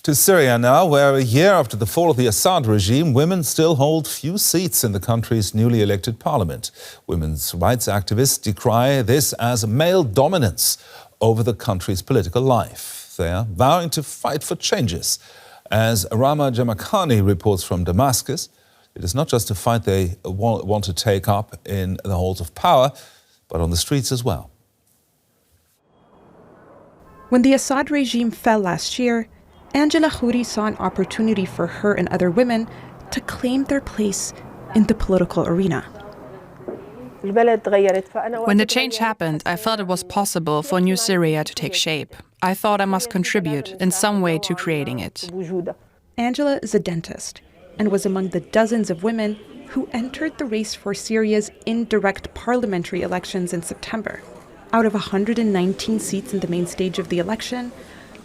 To Syria now, where a year after the fall of the Assad regime, women still hold few seats in the country's newly elected parliament. Women's rights activists decry this as male dominance over the country's political life. They are vowing to fight for changes. As Rama Jarmakani reports from Damascus, it is not just a fight they want to take up in the halls of power, but on the streets as well. When the Assad regime fell last year, Angela Khouri saw an opportunity for her and other women to claim their place in the political arena. When the change happened, I felt it was possible for new Syria to take shape. I thought I must contribute in some way to creating it. Angela is a dentist and was among the dozens of women who entered the race for Syria's indirect parliamentary elections in September. Out of 119 seats in the main stage of the election,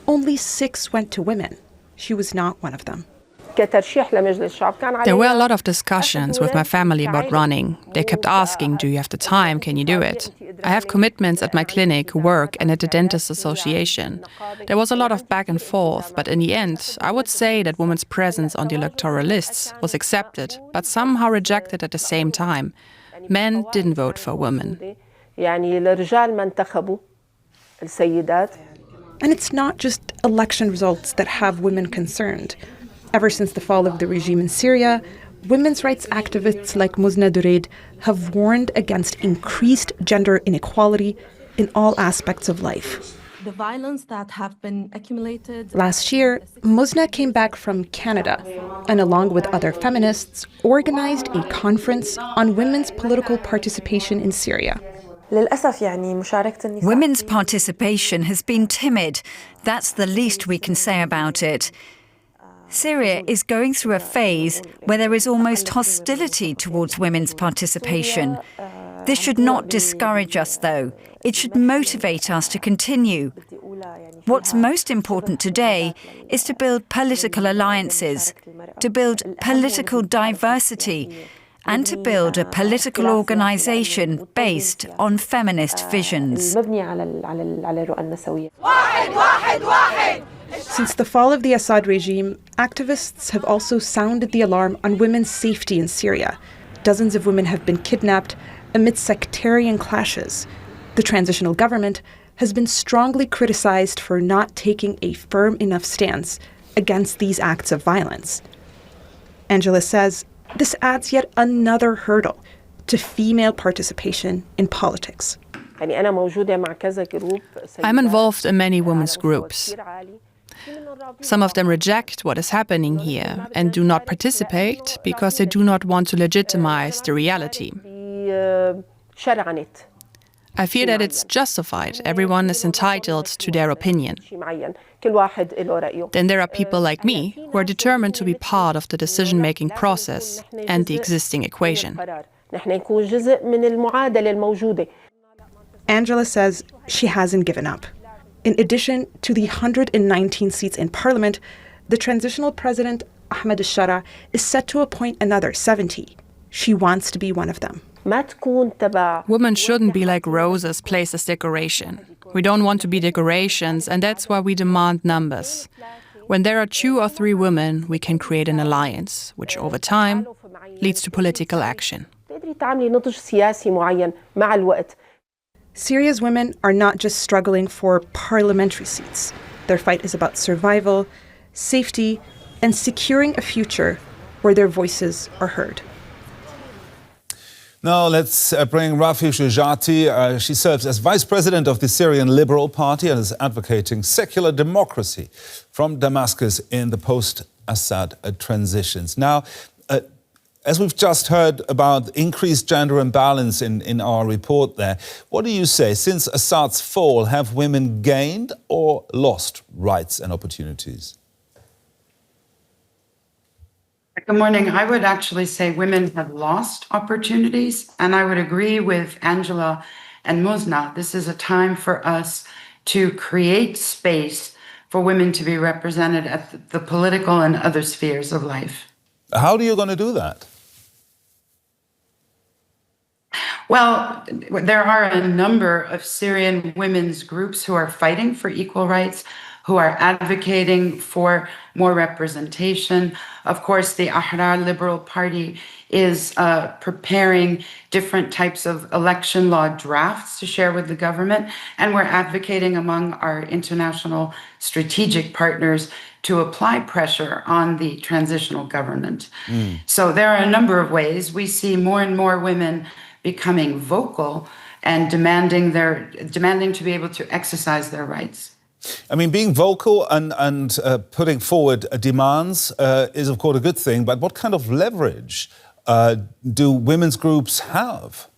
only 6 went to women. She was not one of them. There were a lot of discussions with my family about running. They kept asking, do you have the time? Can you do it? I have commitments at my clinic, work, and at the Dentists Association. There was a lot of back and forth, but in the end, I would say that women's presence on the electoral lists was accepted, but somehow rejected at the same time. Men didn't vote for women. And it's not just election results that have women concerned. Ever since the fall of the regime in Syria, women's rights activists like Muzna Dureid have warned against increased gender inequality in all aspects of life. The violence that have been accumulated. Last year, Muzna came back from Canada and, along with other feminists, organized a conference on women's political participation in Syria. Women's participation has been timid. That's the least we can say about it. Syria is going through a phase where there is almost hostility towards women's participation. This should not discourage us, though. It should motivate us to continue. What's most important today is to build political alliances, to build political diversity, and to build a political organization based on feminist visions. Since the fall of the Assad regime, activists have also sounded the alarm on women's safety in Syria. Dozens of women have been kidnapped amid sectarian clashes. The transitional government has been strongly criticized for not taking a firm enough stance against these acts of violence. Angela says this adds yet another hurdle to female participation in politics. I'm involved in many women's groups. Some of them reject what is happening here and do not participate because they do not want to legitimize the reality. I feel that it's justified. Everyone is entitled to their opinion. Then there are people like me who are determined to be part of the decision-making process and the existing equation. Angela says she hasn't given up. In addition to the 119 seats in parliament, the transitional president, Ahmed al-Shara, is set to appoint another 70. She wants to be one of them. Women shouldn't be like roses placed as decoration. We don't want to be decorations, and that's why we demand numbers. When there are 2 or 3 women, we can create an alliance, which over time leads to political action. Syria's women are not just struggling for parliamentary seats. Their fight is about survival, safety, and securing a future where their voices are heard. Now let's bring Rafif Jouejati. She serves as vice president of the Syrian Liberal Party and is advocating secular democracy from Damascus in the post-Assad transitions. Now, as we've just heard about increased gender imbalance in our report there, what do you say? Since Assad's fall, have women gained or lost rights and opportunities? Good morning. I would actually say women have lost opportunities, and I would agree with Angela and Muzna. This is a time for us to create space for women to be represented at the political and other spheres of life. How are you going to do that? Well, there are a number of Syrian women's groups who are fighting for equal rights, who are advocating for more representation. Of course, the Ahrar Liberal Party is preparing different types of election law drafts to share with the government, and we're advocating among our international strategic partners to apply pressure on the transitional government. So there are a number of ways. We see more and more women becoming vocal and demanding to be able to exercise their rights. I mean, being vocal and putting forward demands is, of course, a good thing. But what kind of leverage do women's groups have?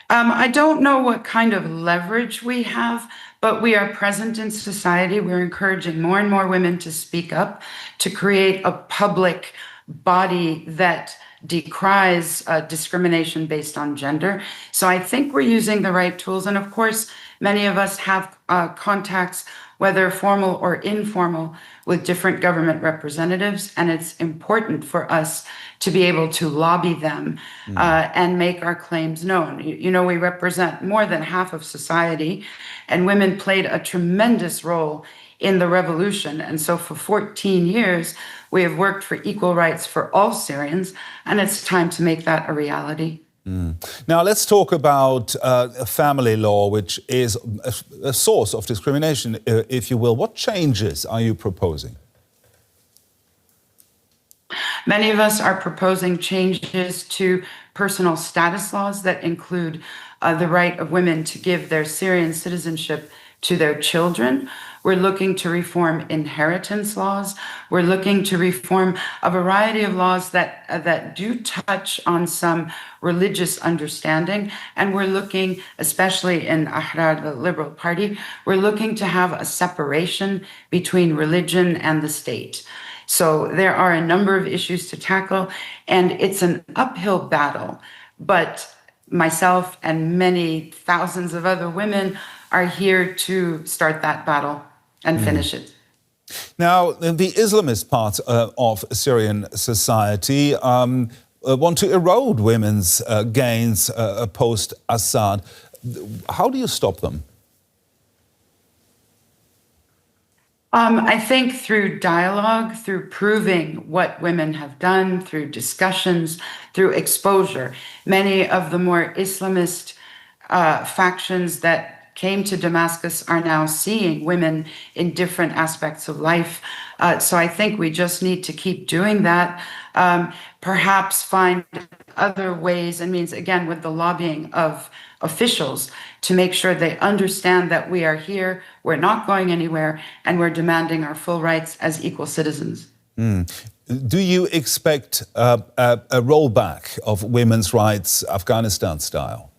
I don't know what kind of leverage we have, but we are present in society. We're encouraging more and more women to speak up, to create a public body that decries discrimination based on gender. So I think we're using the right tools. And of course, many of us have contacts, whether formal or informal, with different government representatives. And it's important for us to be able to lobby them and make our claims known. You know, we represent more than half of society, and women played a tremendous role in the revolution. And so for 14 years, we have worked for equal rights for all Syrians, and it's time to make that a reality. Now, let's talk about family law, which is a source of discrimination, if you will. What changes are you proposing? Many of us are proposing changes to personal status laws that include the right of women to give their Syrian citizenship to their children. We're looking to reform inheritance laws. We're looking to reform a variety of laws that do touch on some religious understanding. And we're looking, especially in Ahrar, the Liberal Party, we're looking to have a separation between religion and the state. So there are a number of issues to tackle, and it's an uphill battle. But myself and many thousands of other women are here to start that battle and finish it. Now, the Islamist part of Syrian society want to erode women's gains post-Assad. How do you stop them? I think through dialogue, through proving what women have done, through discussions, through exposure. Many of the more Islamist factions that came to Damascus are now seeing women in different aspects of life. So I think we just need to keep doing that. Perhaps find other ways and means, again, with the lobbying of officials to make sure they understand that we are here, we're not going anywhere, and we're demanding our full rights as equal citizens. Do you expect a rollback of women's rights Afghanistan style?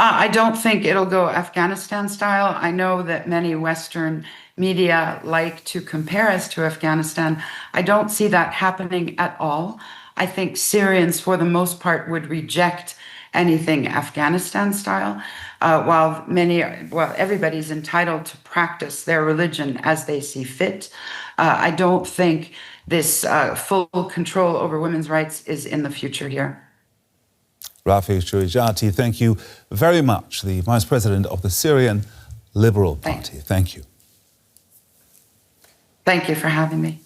I don't think it'll go Afghanistan style. I know that many Western media like to compare us to Afghanistan. I don't see that happening at all. I think Syrians, for the most part, would reject anything Afghanistan style, while everybody's entitled to practice their religion as they see fit. I don't think this full control over women's rights is in the future here. Rafif Jouejati, thank you very much, the Vice President of the Syrian Liberal Party. Thank you. Thank you for having me.